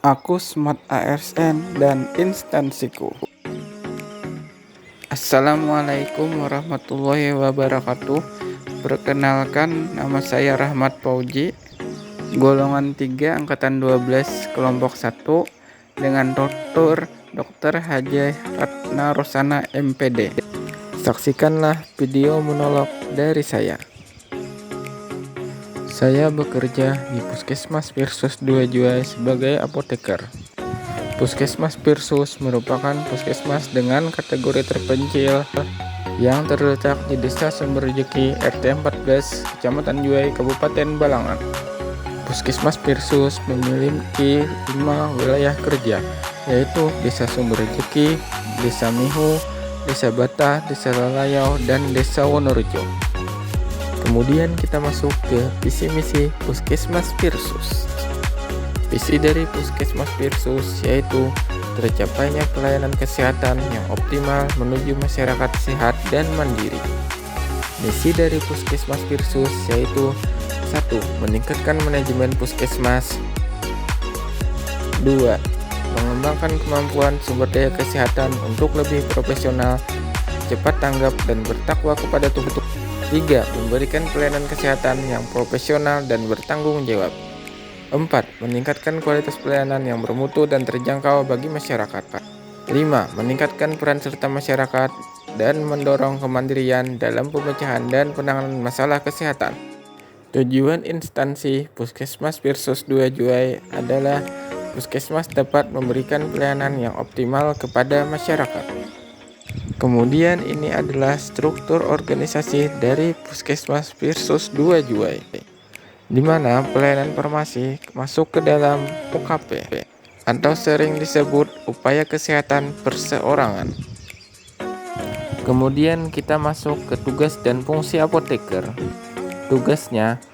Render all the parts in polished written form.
Aku Smart ASN dan instansiku. Assalamualaikum warahmatullahi wabarakatuh. Perkenalkan, nama saya Rahmat Fauji, golongan 3 angkatan 12 kelompok 1 dengan Dr. Haji Ratna Rosana MPD. Saksikanlah video monolog dari saya. Saya bekerja di Puskesmas Pirsus 2 Juwai sebagai apoteker. Puskesmas Pirsus merupakan puskesmas dengan kategori terpencil yang terletak di Desa Sumber Rejeki RT 14, Kecamatan Juwai, Kabupaten Balangan. Puskesmas Pirsus memiliki 5 wilayah kerja, yaitu Desa Sumber Rejeki, Desa Mihu, Desa Bata, Desa Lalayau, dan Desa Wonorejo. Kemudian kita masuk ke visi misi Puskesmas Pirsus. Visi dari Puskesmas Pirsus yaitu tercapainya pelayanan kesehatan yang optimal menuju masyarakat sehat dan mandiri. Misi dari Puskesmas Pirsus yaitu 1. Meningkatkan manajemen puskesmas. 2. Mengembangkan kemampuan sumber daya kesehatan untuk lebih profesional, cepat tanggap, dan bertakwa kepada Tuhan. 3. Memberikan pelayanan kesehatan yang profesional dan bertanggung jawab. 4. Meningkatkan kualitas pelayanan yang bermutu dan terjangkau bagi masyarakat. 5. Meningkatkan peran serta masyarakat dan mendorong kemandirian dalam pemecahan dan penanganan masalah kesehatan. Tujuan instansi Puskesmas Pirsus 2 Juwai adalah puskesmas dapat memberikan pelayanan yang optimal kepada masyarakat. Kemudian ini adalah struktur organisasi dari Puskesmas Pirsus 2 Juwai, di mana pelayanan farmasi masuk ke dalam UKP atau sering disebut upaya kesehatan perseorangan. Kemudian kita masuk ke tugas dan fungsi apoteker. Tugasnya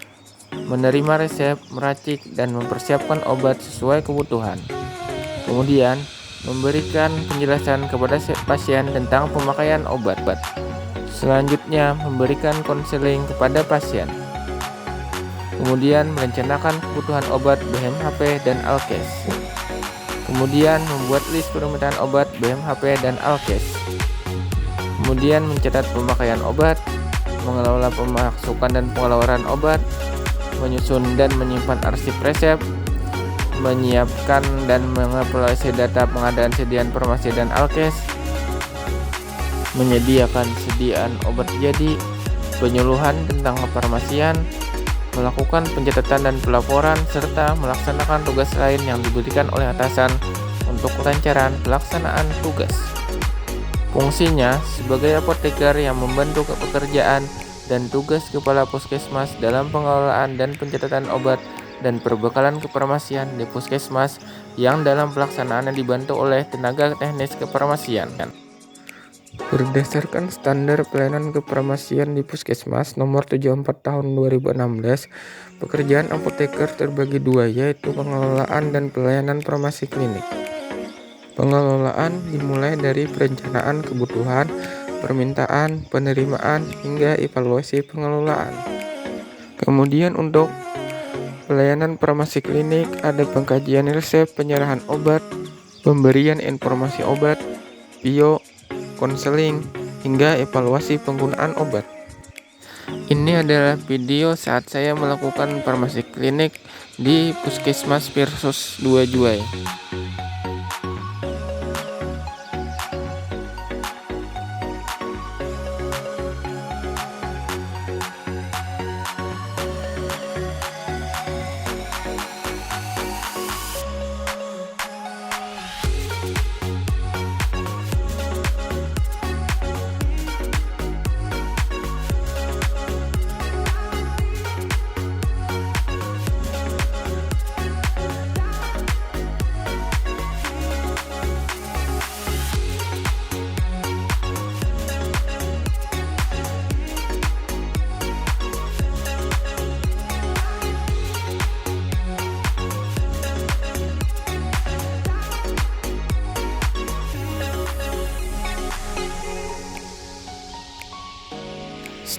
menerima resep, meracik, dan mempersiapkan obat sesuai kebutuhan. Kemudian memberikan penjelasan kepada pasien tentang pemakaian obat. Selanjutnya memberikan konseling kepada pasien. Kemudian merencanakan kebutuhan obat BMHP dan Alkes. Kemudian membuat list permintaan obat BMHP dan Alkes. Kemudian mencatat pemakaian obat, mengelola pemasukan dan pengeluaran obat, menyusun dan menyimpan arsip resep, menyiapkan dan mengevaluasi data pengadaan sediaan farmasi dan Alkes, menyediakan sediaan obat jadi, penyuluhan tentang kefarmasian, melakukan pencatatan dan pelaporan, serta melaksanakan tugas lain yang diberikan oleh atasan untuk kelancaran pelaksanaan tugas. Fungsinya sebagai apoteker yang membantu pekerjaan dan tugas kepala puskesmas dalam pengelolaan dan pencatatan obat dan perbekalan kefarmasian di puskesmas yang dalam pelaksanaannya dibantu oleh tenaga teknis kefarmasian. Berdasarkan standar pelayanan kefarmasian di puskesmas nomor 74 tahun 2016, pekerjaan apoteker terbagi dua, yaitu pengelolaan dan pelayanan farmasi klinik. Pengelolaan dimulai dari perencanaan kebutuhan, permintaan, penerimaan, hingga evaluasi pengelolaan. Kemudian untuk pelayanan farmasi klinik ada pengkajian resep, penyerahan obat, pemberian informasi obat, bio, konseling, hingga evaluasi penggunaan obat. Ini adalah video saat saya melakukan farmasi klinik di Puskesmas Pirsus 2 Juwai.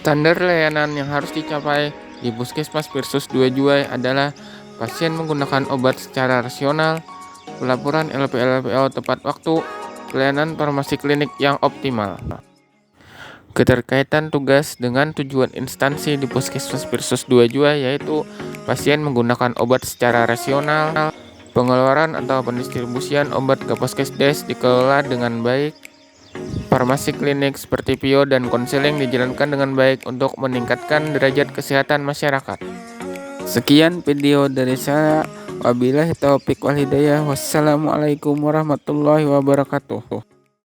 Standar layanan yang harus dicapai di Puskesmas Pirsus 2 Juwai adalah pasien menggunakan obat secara rasional, pelaporan LPO tepat waktu, pelayanan farmasi klinik yang optimal. Keterkaitan tugas dengan tujuan instansi di Puskesmas Pirsus 2 Jua yaitu pasien menggunakan obat secara rasional, pengeluaran atau pendistribusian obat ke Puskesdes dikelola dengan baik, farmasi klinik seperti PIO dan konseling dijalankan dengan baik untuk meningkatkan derajat kesehatan masyarakat. Sekian video dari saya. Wabillahi taufiq wal hidayah. Wassalamualaikum warahmatullahi wabarakatuh.